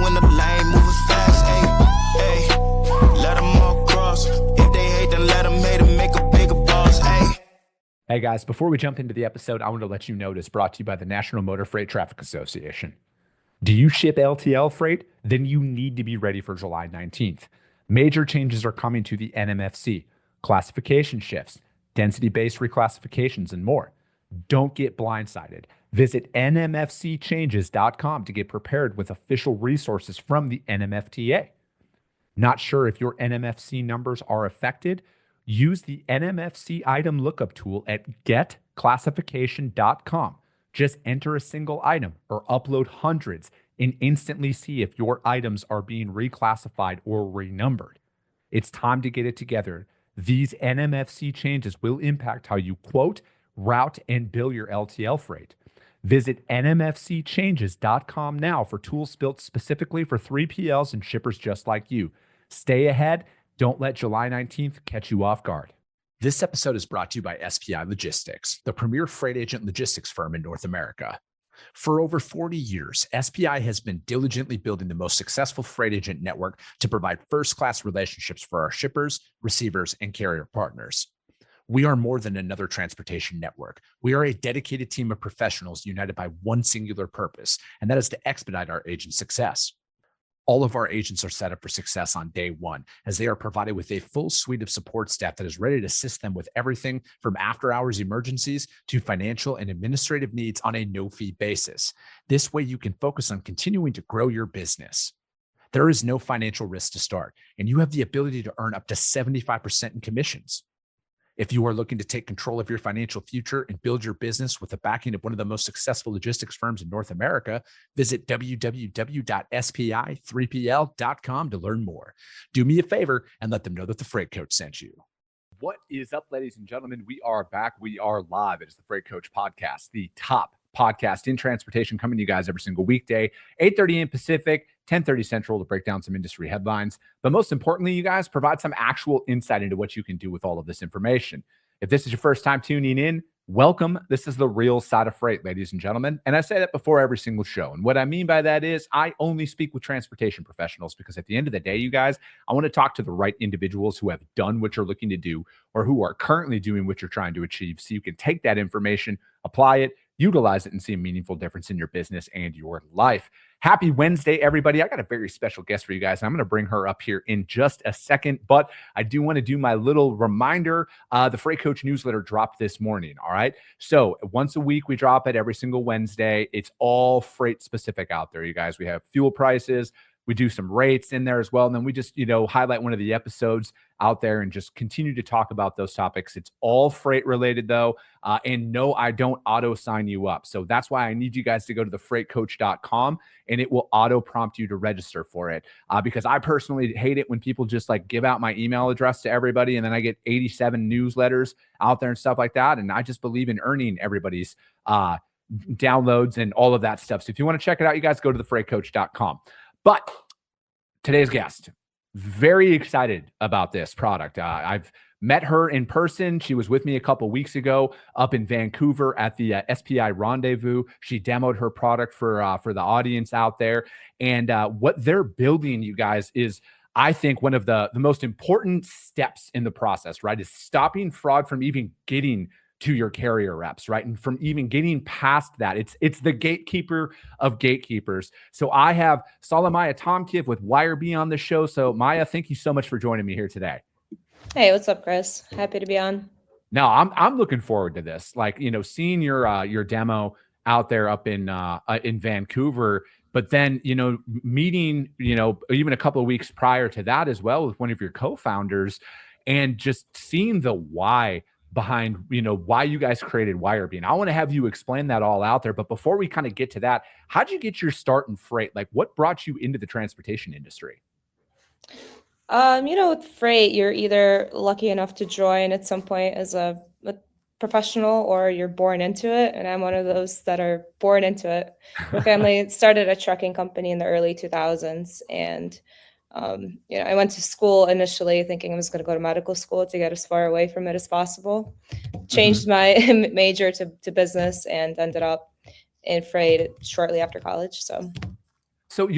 when the lane moving fast. Let them all cross. If they hate, then let them hate and make a bigger boss. Hey guys, before we jump into the episode, I want to let you know it's brought to you by the National Motor Freight Traffic Association. Do you ship LTL freight? Then you need to be ready for July 19th. Major changes are coming to the NMFC, classification shifts, density-based reclassifications, and more. Don't get blindsided. Visit nmfcchanges.com to get prepared with official resources from the NMFTA. Not sure if your NMFC numbers are affected? Use the NMFC item lookup tool at getclassification.com. Just enter a single item or upload hundreds and instantly see if your items are being reclassified or renumbered. It's time to get it together. These NMFC changes will impact how you quote, route, and bill your LTL freight. Visit nmfcchanges.com now for tools built specifically for 3PLs and shippers just like you. Stay ahead. Don't let July 19th catch you off guard. This episode is brought to you by SPI Logistics, the premier freight agent logistics firm in North America. For over 40 years, SPI has been diligently building the most successful freight agent network to provide first-class relationships for our shippers, receivers, and carrier partners. We are more than another transportation network. We are a dedicated team of professionals united by one singular purpose, and that is to expedite our agents' success. All of our agents are set up for success on day one, as they are provided with a full suite of support staff that is ready to assist them with everything from after-hours emergencies to financial and administrative needs on a no-fee basis. This way, you can focus on continuing to grow your business. There is no financial risk to start, and you have the ability to earn up to 75% in commissions. If you are looking to take control of your financial future and build your business with the backing of one of the most successful logistics firms in North America, visit www.spi3pl.com to learn more. Do me a favor and let them know that the Freight Coach sent you. What is up, ladies and gentlemen? We are back. We are live. It is the Freight Coach Podcast, the top podcast in transportation, coming to you guys every single weekday, 8:30 a.m. Pacific, 10:30 Central, to break down some industry headlines. But most importantly, you guys provide some actual insight into what you can do with all of this information. If this is your first time tuning in, welcome. This is the real side of freight, ladies and gentlemen. And I say that before every single show. And what I mean by that is I only speak with transportation professionals, because at the end of the day, you guys, I want to talk to the right individuals who have done what you're looking to do or who are currently doing what you're trying to achieve, so you can take that information, apply it, utilize it, and see a meaningful difference in your business and your life. Happy Wednesday, everybody. I got a very special guest for you guys. I'm going to bring her up here in just a second, but I do want to do my little reminder. The Freight Coach newsletter dropped this morning. All right. So once a week, we drop it every single Wednesday. It's all freight specific out there, you guys. We have fuel prices. We do some rates in there as well. And then we just, highlight one of the episodes out there and just continue to talk about those topics. It's all freight related though. And no, I don't auto sign you up. So that's why I need you guys to go to thefreightcoach.com and it will auto prompt you to register for it. Because I personally hate it when people just give out my email address to everybody. And then I get 87 newsletters out there and stuff like that. And I just believe in earning everybody's downloads and all of that stuff. So if you want to check it out, you guys go to thefreightcoach.com. But today's guest, very excited about this product. I've met her in person. She was with me a couple weeks ago up in Vancouver at the SPI Rendezvous. She demoed her product for the audience out there. And what they're building, you guys, is, I think, one of the most important steps in the process, right, is stopping fraud from even getting to your carrier reps, right? And from even getting past that, it's the gatekeeper of gatekeepers. So I have Solomiya Tomkiv with WireBee on the show. So Maya, thank you so much for joining me here today. Hey, what's up, Chris? Happy to be on. No, I'm looking forward to this. Seeing your demo out there up in Vancouver, but then, meeting, even a couple of weeks prior to that as well with one of your co-founders, and just seeing the why behind, why you guys created WireBee. And I want to have you explain that all out there. But before we kind of get to that, how'd you get your start in freight? What brought you into the transportation industry? With freight, you're either lucky enough to join at some point as a professional, or you're born into it. And I'm one of those that are born into it. My family started a trucking company in the early 2000s. And I went to school initially thinking I was going to go to medical school to get as far away from it as possible. Changed my major to business and ended up in freight shortly after college. So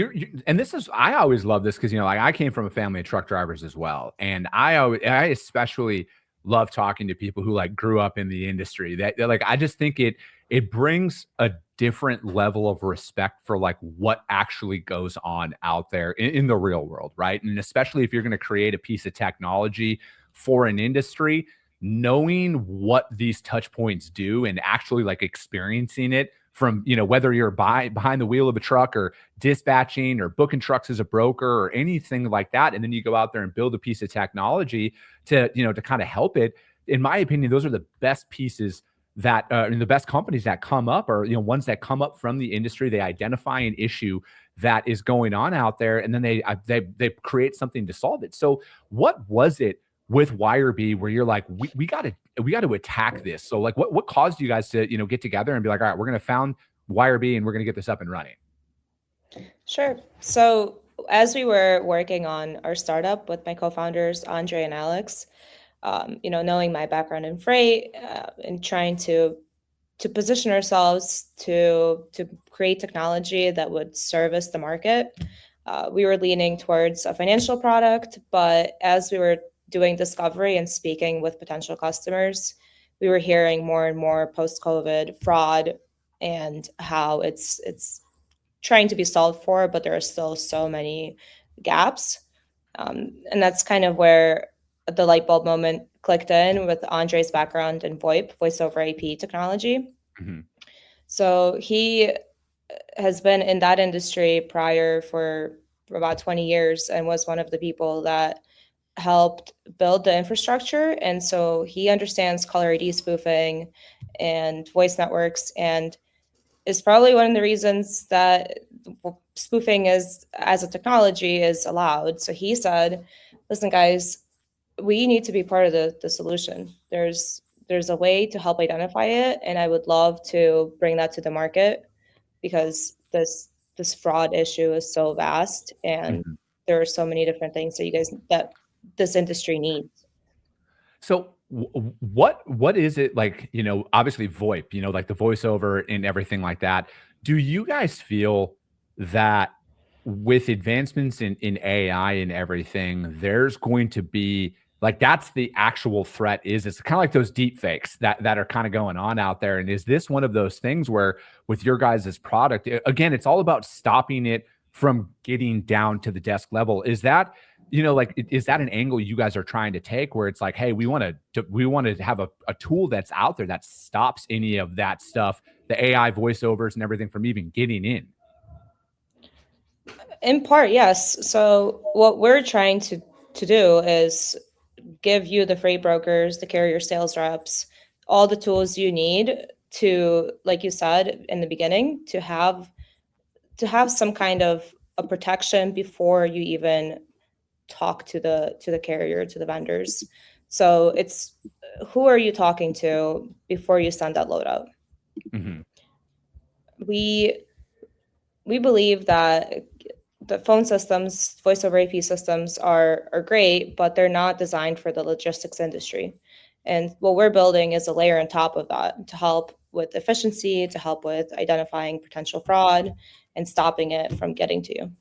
and this is, I always love this because, like I came from a family of truck drivers as well. And I especially love talking to people who like grew up in the industry that like, I just think it brings a different level of respect for like what actually goes on out there in the real world. Right. And especially if you're going to create a piece of technology for an industry, knowing what these touch points do and actually like experiencing it from, whether you're behind the wheel of a truck or dispatching or booking trucks as a broker or anything like that. And then you go out there and build a piece of technology to kind of help it. In my opinion, those are the best pieces that, and the best companies that come up are, ones that come up from the industry. They identify an issue that is going on out there, and then they create something to solve it. So what was it with WireBee where you're like, we got to attack this? So like what caused you guys to, get together and be like, all right, we're going to found WireBee and we're going to get this up and running? Sure. So as we were working on our startup with my co-founders, Andre and Alex, knowing my background in freight, and trying to position ourselves to create technology that would service the market, we were leaning towards a financial product. But as we were doing discovery and speaking with potential customers, we were hearing more and more post-COVID fraud and how it's trying to be solved for, but there are still so many gaps. And that's kind of where the light bulb moment clicked in with Andre's background in VoIP, voice over IP technology. Mm-hmm. So he has been in that industry prior for about 20 years and was one of the people that helped build the infrastructure. And so he understands caller ID spoofing and voice networks, and is probably one of the reasons that spoofing is, as a technology, is allowed. So he said, listen, guys, we need to be part of the solution. There's a way to help identify it, and I would love to bring that to the market because this fraud issue is so vast, and Mm-hmm. there are so many different things that this industry needs. So what is it like, obviously VoIP, like the voiceover and everything like that. Do you guys feel that with advancements in AI and everything, there's going to be like, that's the actual threat? It's kind of like those deep fakes that are kind of going on out there. And is this one of those things where with your guys' product, again, it's all about stopping it from getting down to the desk level? Is that, is that an angle you guys are trying to take where it's like, hey, we want to have a tool that's out there that stops any of that stuff, the AI voiceovers and everything, from even getting in? In part, yes. So what we're trying to do is give you, the freight brokers, the carrier sales reps, all the tools you need to, like you said in the beginning, to have some kind of a protection before you even talk to the carrier, to the vendors. So it's, who are you talking to before you send that load out? Mm-hmm. We believe that the phone systems, voice over IP systems are great, but they're not designed for the logistics industry. And what we're building is a layer on top of that to help with efficiency, to help with identifying potential fraud and stopping it from getting to you.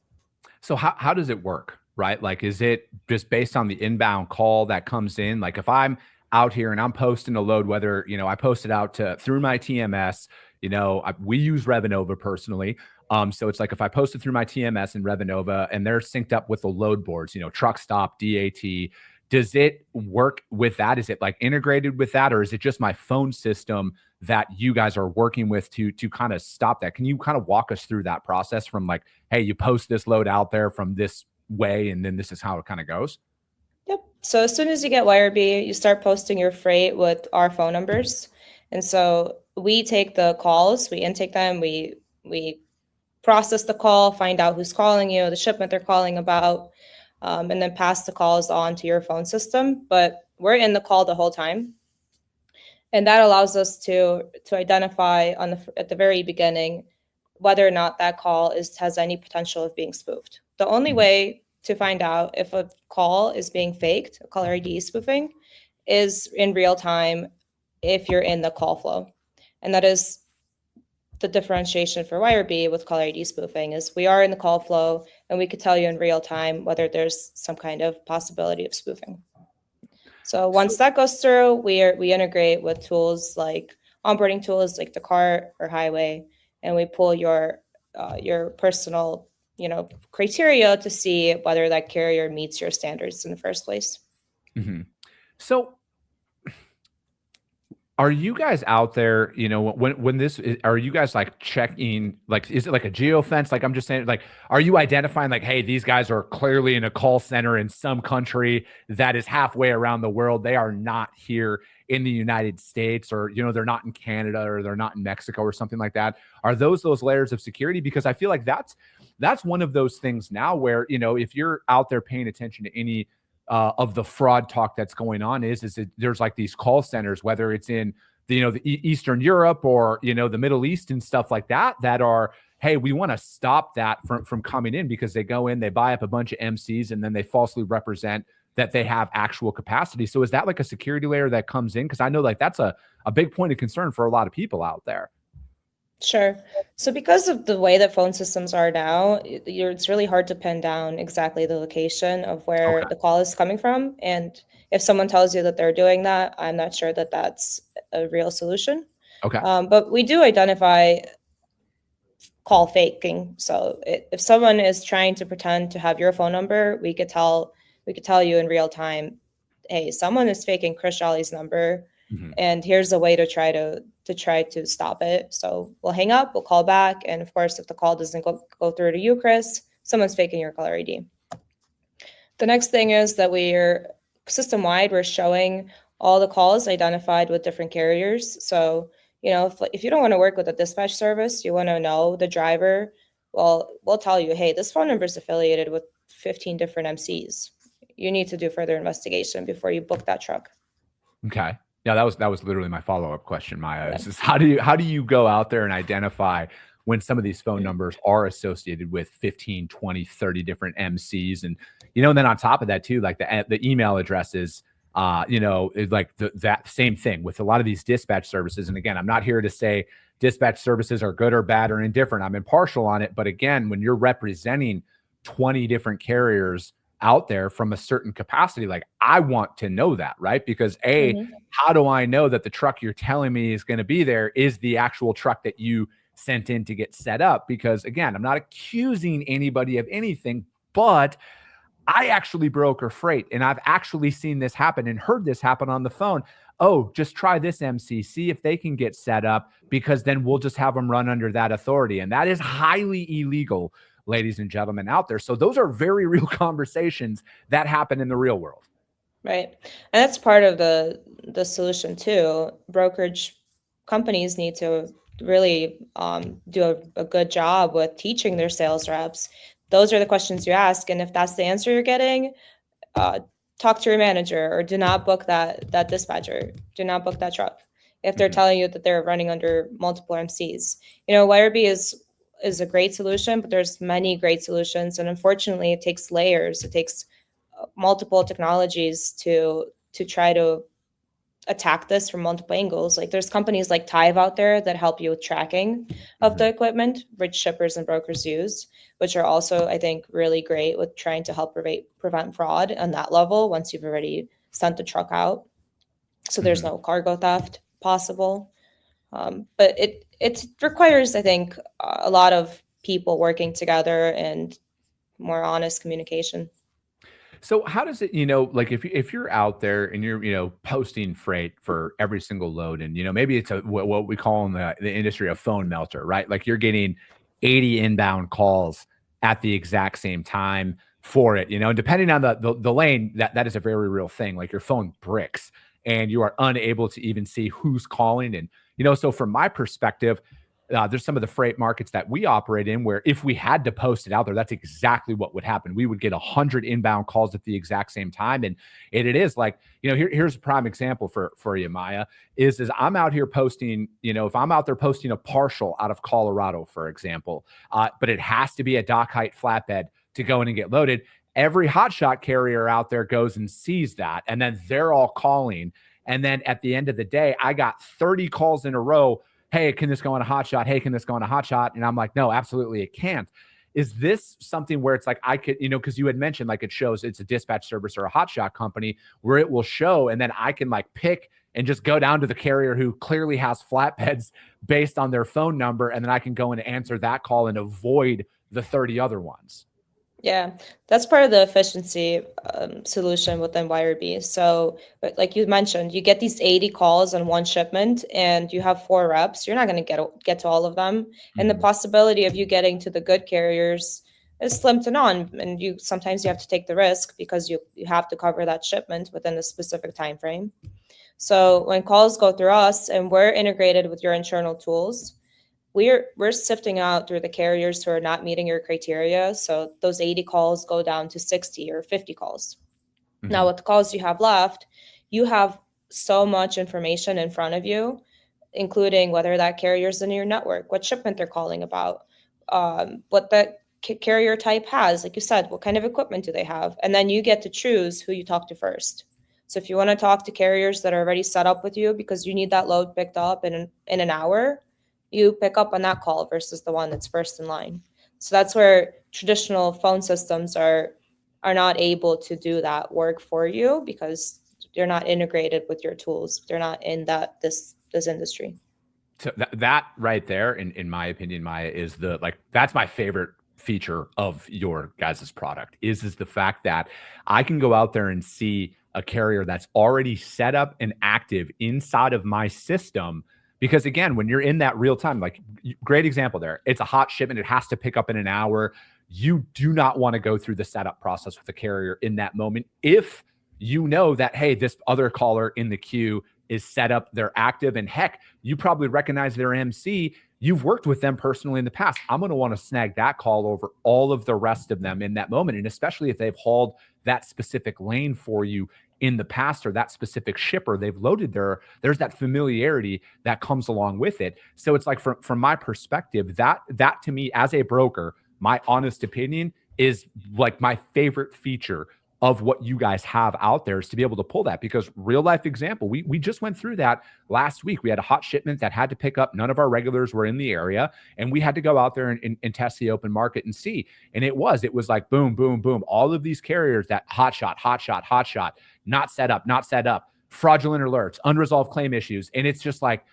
So how does it work, right? Like, is it just based on the inbound call that comes in? Like if I'm out here and I'm posting a load, whether, I post it out through my TMS, we use Revenova personally. So it's like if I post it through my TMS and Revenova and they're synced up with the load boards, truck stop, DAT, does it work with that? Is it like integrated with that? Or is it just my phone system that you guys are working with to kind of stop that? Can you kind of walk us through that process from like, hey, you post this load out there from this way, and then this is how it kind of goes? Yep. So as soon as you get WireBee, you start posting your freight with our phone numbers. And so we take the calls, we intake them, we process the call, find out who's calling you, the shipment they're calling about, and then pass the calls on to your phone system. But we're in the call the whole time. And that allows us to identify at the very beginning whether or not that call has any potential of being spoofed. The only way to find out if a call is being faked, a caller ID spoofing, is in real time if you're in the call flow. And that is the differentiation for WireBee with caller ID spoofing is we are in the call flow and we could tell you in real time whether there's some kind of possibility of spoofing. So once that goes through, we integrate with tools like onboarding tools like the car or Highway, and we pull your personal criteria to see whether that carrier meets your standards in the first place. Mm-hmm. So are you guys out there, when this is, are you guys like checking, like, is it like a geofence? Like, I'm just saying, like, are you identifying like, hey, these guys are clearly in a call center in some country that is halfway around the world. They are not here in the United States, or, they're not in Canada, or they're not in Mexico or something like that. Are those layers of security? Because I feel like that's one of those things now where, if you're out there paying attention to any of the fraud talk that's going on is that there's like these call centers, whether it's in the Eastern Europe or the Middle East and stuff like that, that are, hey, we want to stop that from coming in, because they go in, they buy up a bunch of MCs, and then they falsely represent that they have actual capacity. So is that like a security layer that comes in? Because I know like that's a big point of concern for a lot of people out there. Sure. So because of the way that phone systems are now, it's really hard to pin down exactly the location of where the call is coming from. And if someone tells you that they're doing that, I'm not sure that that's a real solution. Okay. But we do identify call faking. So if someone is trying to pretend to have your phone number, we could tell you in real time, hey, someone is faking Chris Jolly's number. Mm-hmm. And here's a way to try to stop it. So we'll hang up, we'll call back. And of course, if the call doesn't go through to you, Chris, someone's faking your caller ID. The next thing is that we're system-wide, we're showing all the calls identified with different carriers. So, if you don't want to work with a dispatch service, you want to know the driver, well, we'll tell you, hey, this phone number is affiliated with 15 different MCs. You need to do further investigation before you book that truck. Okay. Yeah, that was literally my follow-up question, Maya. Is just how do you go out there and identify when some of these phone numbers are associated with 15, 20, 30 different MCs? And, and then on top of that too, like the email addresses, like that same thing with a lot of these dispatch services. And again, I'm not here to say dispatch services are good or bad or indifferent. I'm impartial on it. But again, when you're representing 20 different carriers out there from a certain capacity, like I want to know that, right? Because how do I know that the truck you're telling me is going to be there is the actual truck that you sent in to get set up? Because again, I'm not accusing anybody of anything, but I actually broker freight, and I've actually seen this happen and heard this happen on the phone. Oh, just try this MC, see if they can get set up, because then we'll just have them run under that authority. And that is highly illegal, ladies and gentlemen out there. So those are very real conversations that happen in the real world. Right. And that's part of the solution too. Brokerage companies need to really do a good job with teaching their sales reps. Those are the questions you ask. And if that's the answer you're getting, talk to your manager, or do not book that dispatcher. Do not book that truck if they're telling you that they're running under multiple MCs. WireBee is a great solution, but there's many great solutions. And unfortunately, it takes layers. It takes multiple technologies to try to attack this from multiple angles. Like there's companies like Tive out there that help you with tracking of the equipment, which shippers and brokers use, which are also, I think, really great with trying to help prevent fraud on that level once you've already sent the truck out. So there's no cargo theft possible. But it requires, I think, a lot of people working together and more honest communication. So how does it, like if you're out there and you're, posting freight for every single load, and, maybe it's what we call in the industry a phone melter, right? Like you're getting 80 inbound calls at the exact same time for it, and depending on the lane, that is a very real thing. Like your phone bricks and you are unable to even see who's calling. And, so from my perspective, there's some of the freight markets that we operate in where if we had to post it out there, that's exactly what would happen. We would get 100 inbound calls at the exact same time. And it is like, here's a prime example for you, Maya, is I'm out here posting, if I'm out there posting a partial out of Colorado, for example, but it has to be a dock height flatbed to go in and get loaded. Every hotshot carrier out there goes and sees that, and then they're all calling. And then at the end of the day, I got 30 calls in a row hey, can this go on a hot shot? Hey, can this go on a hot shot? And I'm like, no, absolutely it can't. Is this something where it's like I could, because you had mentioned like it shows it's a dispatch service or a hotshot company where it will show, and then I can like pick and just go down to the carrier who clearly has flatbeds based on their phone number, and then I can go and answer that call and avoid the 30 other ones. Yeah, that's part of the efficiency solution within WireBee. So like you mentioned, you get these 80 calls on one shipment and you have 4 reps. You're not going to get to all of them. And the possibility of you getting to the good carriers is slim to none. And sometimes you have to take the risk because you have to cover that shipment within a specific time frame. So when calls go through us and we're integrated with your internal tools, we're sifting out through the carriers who are not meeting your criteria. So those 80 calls go down to 60 or 50 calls. Now, with the calls you have left, you have so much information in front of you, including whether that carrier's in your network, what shipment they're calling about, what that carrier type has, like you said, what kind of equipment do they have? And then you get to choose who you talk to first. So if you want to talk to carriers that are already set up with you because you need that load picked up in an hour, you pick up on that call versus the one that's first in line. So that's where traditional phone systems are not able to do that work for you because they're not integrated with your tools. They're not in this industry. So that right there, in my opinion, Maya, is that's my favorite feature of your guys' product is the fact that I can go out there and see a carrier that's already set up and active inside of my system. Because again, when you're in that real time, like great example there, it's a hot shipment. It has to pick up in an hour. You do not want to go through the setup process with the carrier in that moment. If you know that, hey, this other caller in the queue is set up, they're active, and heck, you probably recognize their MC. You've worked with them personally in the past. I'm going to want to snag that call over all of the rest of them in that moment. And especially if they've hauled that specific lane for you in the past or that specific shipper they've loaded there's that familiarity that comes along with it. So it's like from my perspective, that to me as a broker, my honest opinion is like my favorite feature of what you guys have out there is to be able to pull that, because real life example, we just went through that last week. We had a hot shipment that had to pick up. None of our regulars were in the area, and we had to go out there and test the open market and see. And it was like boom, boom, boom. All of these carriers that hot shot, not set up, fraudulent alerts, unresolved claim issues. And it's just like,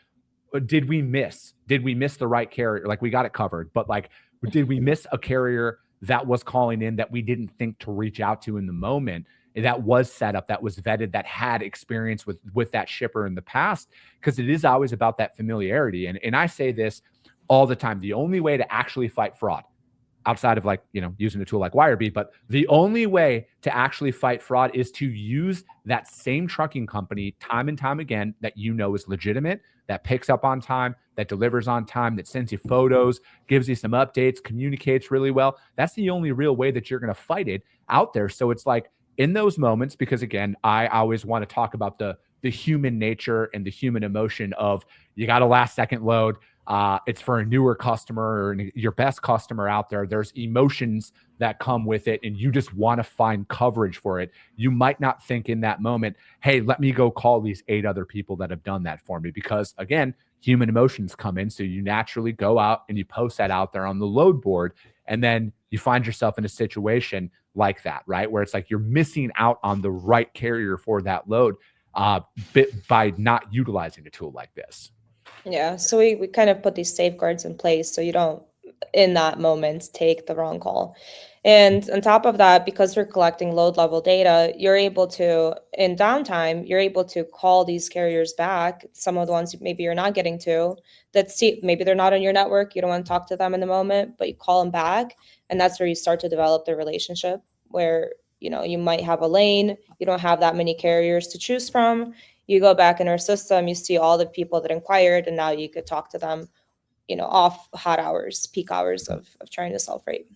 did we miss the right carrier? Like we got it covered, but like, did we miss a carrier that was calling in that we didn't think to reach out to in the moment, that was set up, that was vetted, that had experience with that shipper in the past? Because it is always about that familiarity. And I say this all the time. The only way to actually fight fraud, outside of like, using a tool like WireBee, but the only way to actually fight fraud is to use that same trucking company time and time again that is legitimate, that picks up on time, that delivers on time, that sends you photos, gives you some updates, communicates really well. That's the only real way that you're going to fight it out there. So it's like in those moments, because again, I always want to talk about the human nature and the human emotion of you got a last second load. It's for a newer customer or your best customer out there. There's emotions that come with it, and you just want to find coverage for it. You might not think in that moment, hey, let me go call these 8 other people that have done that for me, because again, human emotions come in. So you naturally go out and you post that out there on the load board, and then you find yourself in a situation like that, right? Where it's like you're missing out on the right carrier for that load by not utilizing a tool like this. Yeah, so we kind of put these safeguards in place so you don't, in that moment, take the wrong call. And on top of that, because we're collecting load level data, you're able to, in downtime, you're able to call these carriers back, some of the ones maybe you're not getting to, maybe they're not on your network, you don't want to talk to them in the moment, but you call them back, and that's where you start to develop the relationship where, you might have a lane, you don't have that many carriers to choose from. You go back in our system, you see all the people that inquired, and now you could talk to them, off hot hours, peak hours of trying to sell freight.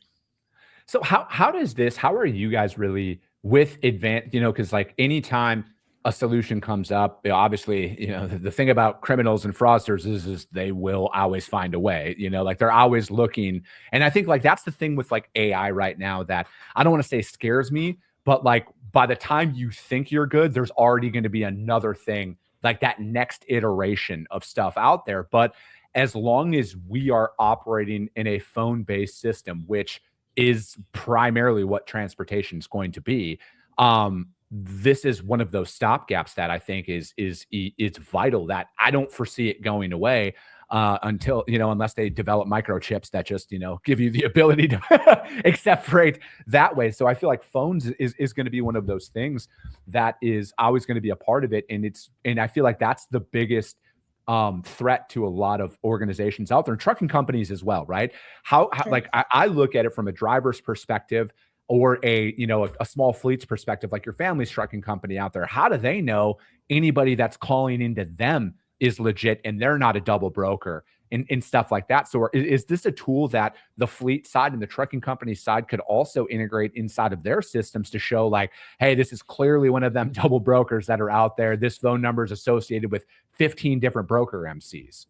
So how are you guys really with advanced, because like anytime a solution comes up, obviously, the thing about criminals and fraudsters is they will always find a way, like they're always looking. And I think like that's the thing with like AI right now that I don't want to say scares me, but like by the time you think you're good, there's already going to be another thing, like that next iteration of stuff out there. But as long as we are operating in a phone-based system, which is primarily what transportation is going to be, this is one of those stopgaps that I think is it's vital, that I don't foresee it going away until, unless they develop microchips that just, give you the ability to accept freight that way. So I feel like phones is going to be one of those things that is always going to be a part of it. And I feel like that's the biggest threat to a lot of organizations out there, and trucking companies as well, right? How Sure. like I look at it from a driver's perspective, or a small fleet's perspective, like your family's trucking company out there. How do they know anybody that's calling into them is legit and they're not a double broker and stuff like that? So is this a tool that the fleet side and the trucking company side could also integrate inside of their systems to show like, hey, this is clearly one of them double brokers that are out there. This phone number is associated with 15 different broker MCs.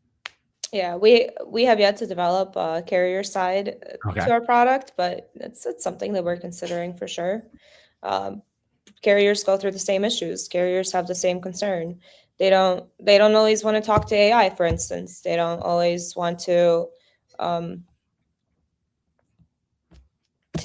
Yeah, we have yet to develop a carrier side Okay. to our product, but it's something that we're considering for sure. Carriers go through the same issues. Carriers have the same concern. They don't always want to talk to AI, for instance. They don't always want to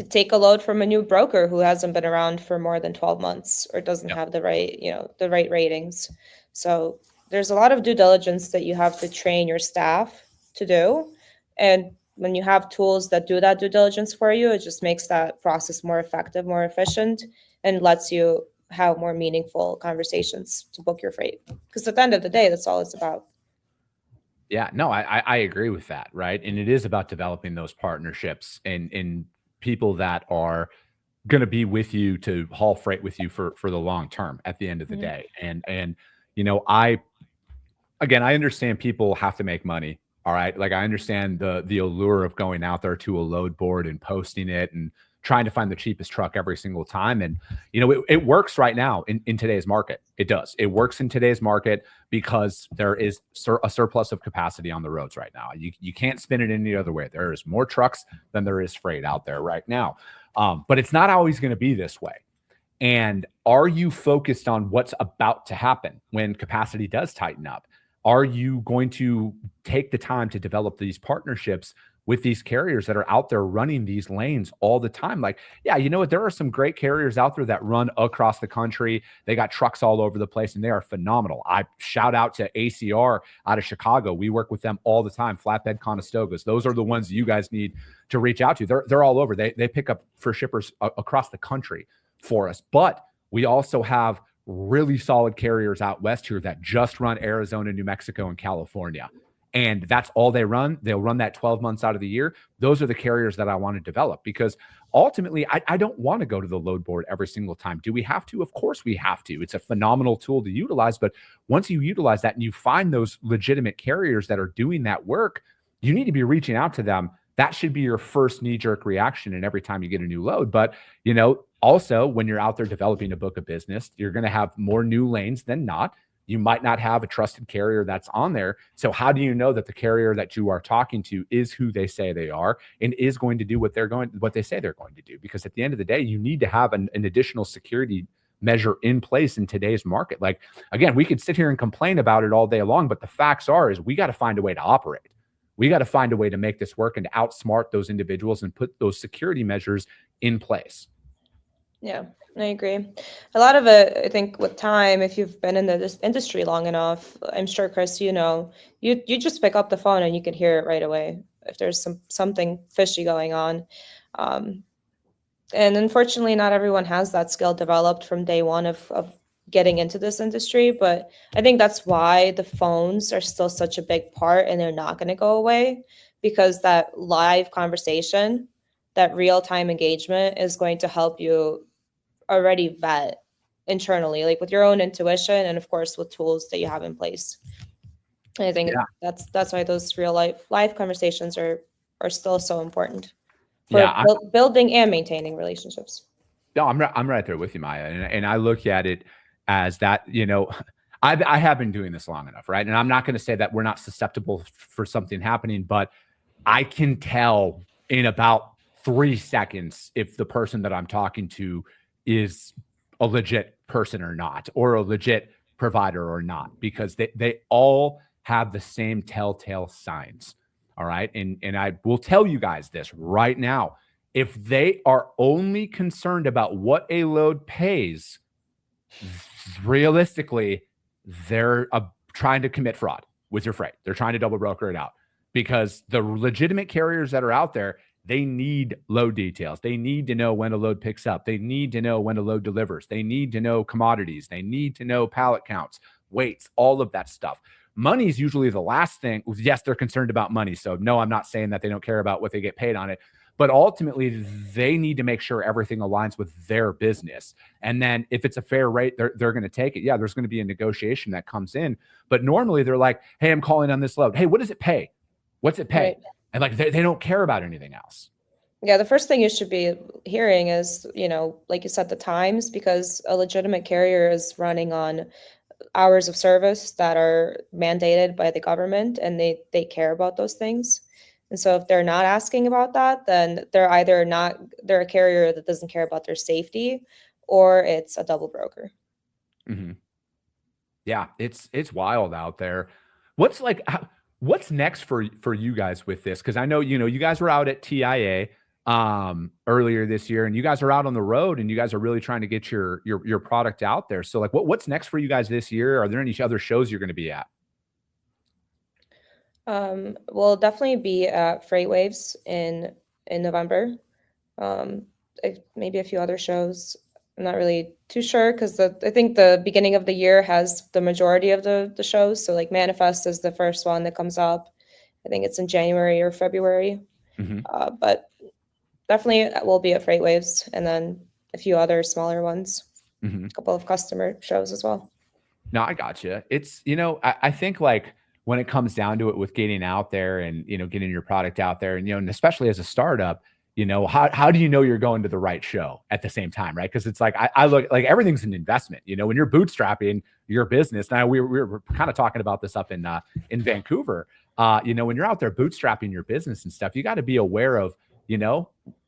take a load from a new broker who hasn't been around for more than 12 months or doesn't Yep. have the right ratings. So there's a lot of due diligence that you have to train your staff to do. And when you have tools that do that due diligence for you, it just makes that process more effective, more efficient, and lets you have more meaningful conversations to book your freight. Because at the end of the day, that's all it's about. Yeah, no, I agree with that, right? And it is about developing those partnerships and people that are going to be with you to haul freight with you for the long term at the end of the Mhm. day. And I understand people have to make money. All right. Like I understand the allure of going out there to a load board and posting it and trying to find the cheapest truck every single time. And, it works right now in today's market. It does. It works in today's market because there is a surplus of capacity on the roads right now. You can't spin it any other way. There is more trucks than there is freight out there right now. But it's not always going to be this way. And are you focused on what's about to happen when capacity does tighten up? Are you going to take the time to develop these partnerships with these carriers that are out there running these lanes all the time? Like, yeah, you know what? There are some great carriers out there that run across the country. They got trucks all over the place and they are phenomenal. I shout out to ACR out of Chicago. We work with them all the time. Flatbed Conestogas. Those are the ones you guys need to reach out to. They're all over. They pick up for shippers across the country for us. But we also have really solid carriers out west here that just run Arizona, New Mexico, and California. And that's all they run. They'll run that 12 months out of the year. Those are the carriers that I want to develop, because ultimately I don't want to go to the load board every single time. Do we have to? Of course we have to. It's a phenomenal tool to utilize. But once you utilize that and you find those legitimate carriers that are doing that work, you need to be reaching out to them. That should be your first knee-jerk reaction. And every time you get a new load. But, also when you're out there developing a book of business, you're going to have more new lanes than not. You might not have a trusted carrier that's on there. So how do you know that the carrier that you are talking to is who they say they are and is going to do what they say they're going to do? Because at the end of the day, you need to have an additional security measure in place in today's market. Like, again, we could sit here and complain about it all day long, but the facts is we got to find a way to operate. We got to find a way to make this work and to outsmart those individuals and put those security measures in place. Yeah, I agree. A lot of it, I think, with time, if you've been in this industry long enough, I'm sure, Chris, you just pick up the phone and you can hear it right away if there's something fishy going on. And unfortunately, not everyone has that skill developed from day one of getting into this industry. But I think that's why the phones are still such a big part, and they're not going to go away, because that live conversation, that real-time engagement is going to help you already vet internally, like with your own intuition and of course with tools that you have in place. And I think that's why those live conversations are still so important for building and maintaining relationships. No, I'm right there with you, Maya. And I look at it as that, I have been doing this long enough, right? And I'm not going to say that we're not susceptible for something happening, but I can tell in about 3 seconds if the person that I'm talking to is a legit person or not, or a legit provider or not, because they all have the same telltale signs. All right. And I will tell you guys this right now. If they are only concerned about what a load pays, realistically, they're trying to commit fraud with your freight. They're trying to double broker it out, because the legitimate carriers that are out there, they need load details. They need to know when a load picks up. They need to know when a load delivers. They need to know commodities. They need to know pallet counts, weights, all of that stuff. Money is usually the last thing. Yes, they're concerned about money. So no, I'm not saying that they don't care about what they get paid on it. But ultimately, they need to make sure everything aligns with their business. And then if it's a fair rate, they're going to take it. Yeah, there's going to be a negotiation that comes in. But normally they're like, hey, I'm calling on this load. Hey, what does it pay? What's it pay? Right. And like, they don't care about anything else. Yeah, the first thing you should be hearing is, like you said, the times, because a legitimate carrier is running on hours of service that are mandated by the government, and they care about those things. And so if they're not asking about that, then they're a carrier that doesn't care about their safety, or it's a double broker. Mm-hmm. Yeah, it's wild out there. What's next for you guys with this? Because I know, you guys were out at TIA earlier this year, and you guys are out on the road, and you guys are really trying to get your product out there. So like, what's next for you guys this year? Are there any other shows you're going to be at? We'll definitely be at FreightWaves in November. Maybe a few other shows. I'm not really too sure, because I think the beginning of the year has the majority of the shows. So like Manifest is the first one that comes up. I think it's in January or February. Mm-hmm. But definitely we'll be at FreightWaves, and then a few other smaller ones, mm-hmm. A couple of customer shows as well. No, I got you. It's, I think like when it comes down to it with getting out there and, getting your product out there, and, and especially as a startup, how do you know you're going to the right show at the same time, right? Because it's like, I look like everything's an investment, when you're bootstrapping your business. Now we were kind of talking about this up in Vancouver, when you're out there bootstrapping your business and stuff, you got to be aware of,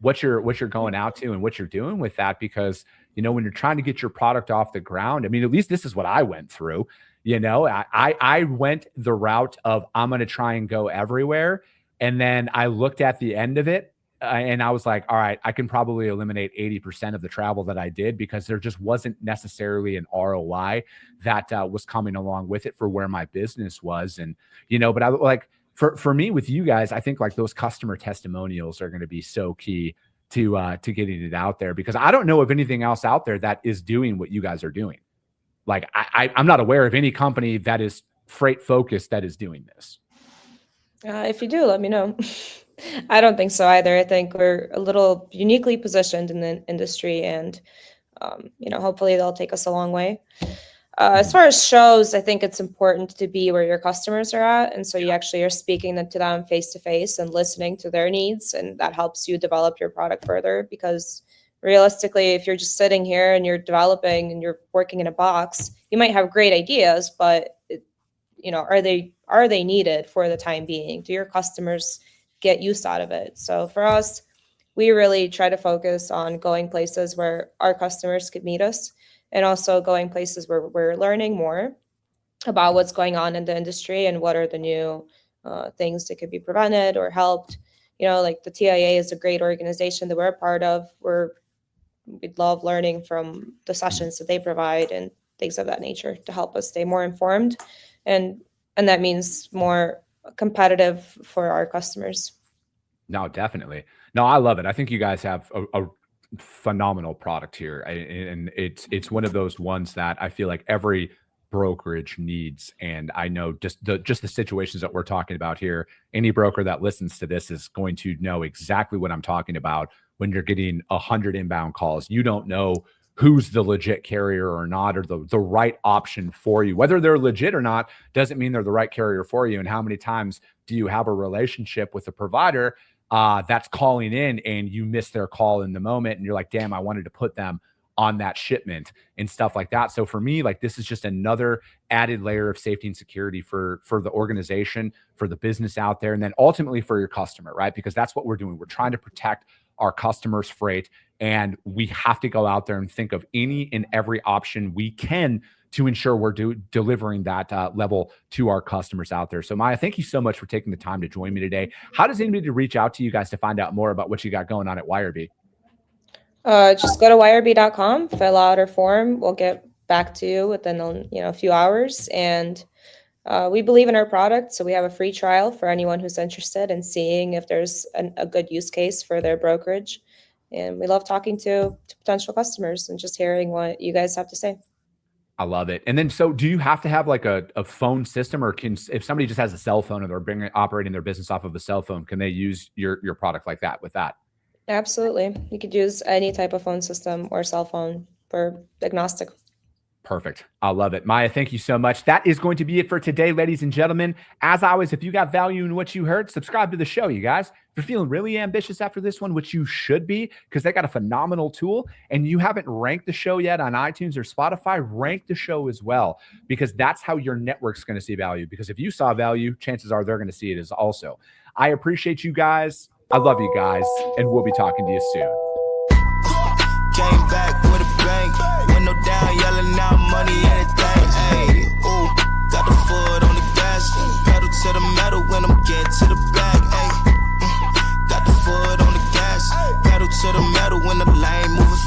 what you're going out to and what you're doing with that. Because, when you're trying to get your product off the ground, I mean, at least this is what I went through. I went the route of, I'm going to try and go everywhere. And then I looked at the end of it, and I was like, all right, I can probably eliminate 80% of the travel that I did, because there just wasn't necessarily an ROI that was coming along with it for where my business was. And, but I like, for me with you guys, I think like those customer testimonials are going to be so key to getting it out there, because I don't know of anything else out there that is doing what you guys are doing. Like I'm not aware of any company that is freight focused that is doing this. If you do, let me know. I don't think so either. I think we're a little uniquely positioned in the industry, and hopefully they'll take us a long way. As far as shows, I think it's important to be where your customers are at, and so you actually are speaking to them face to face and listening to their needs, and that helps you develop your product further. Because realistically, if you're just sitting here and you're developing and you're working in a box, you might have great ideas, but are they needed for the time being? Do your customers get use out of it? So for us, we really try to focus on going places where our customers could meet us, and also going places where we're learning more about what's going on in the industry and what are the new things that could be prevented or helped. Like the TIA is a great organization that we're a part of. We'd love learning from the sessions that they provide and things of that nature to help us stay more informed. And that means more competitive for our customers. No, definitely. No, I love it. I think you guys have a phenomenal product here. And it's one of those ones that I feel like every brokerage needs. And I know just the situations that we're talking about here, any broker that listens to this is going to know exactly what I'm talking about. When you're getting 100 inbound calls, you don't know who's the legit carrier or not, or the right option for you. Whether they're legit or not doesn't mean they're the right carrier for you. And how many times do you have a relationship with a provider that's calling in and you miss their call in the moment, and you're like, damn, I wanted to put them on that shipment and stuff like that. So for me, like, this is just another added layer of safety and security for the organization, for the business out there, and then ultimately for your customer, right? Because that's what we're doing. We're trying to protect our customers' freight, and we have to go out there and think of any and every option we can to ensure we're delivering that level to our customers out there. So Maya, thank you so much for taking the time to join me today. How does anybody reach out to you guys to find out more about what you got going on at WireBee? Just go to wirebee.com, fill out our form. We'll get back to you within a few hours. And we believe in our product, so we have a free trial for anyone who's interested in seeing if there's a good use case for their brokerage. And we love talking to potential customers and just hearing what you guys have to say. I love it. And then, so do you have to have like a phone system, or if somebody just has a cell phone and they're operating their business off of a cell phone, can they use your product like that with that? Absolutely. You could use any type of phone system or cell phone. For agnostic. Perfect. I love it. Maya, thank you so much. That is going to be it for today, ladies and gentlemen. As always, if you got value in what you heard, subscribe to the show, you guys. If you're feeling really ambitious after this one, which you should be, because they got a phenomenal tool, and you haven't ranked the show yet on iTunes or Spotify, rank the show as well, because that's how your network's going to see value. Because if you saw value, chances are they're going to see it as also. I appreciate you guys. I love you guys, and we'll be talking to you soon. Came back with a bang, window down, yelling out money, anything. Ayy, ooh, got the foot on the gas, pedal to the metal when I'm getting to the back. Ayy, got the foot on the gas, pedal to the metal when the lane moving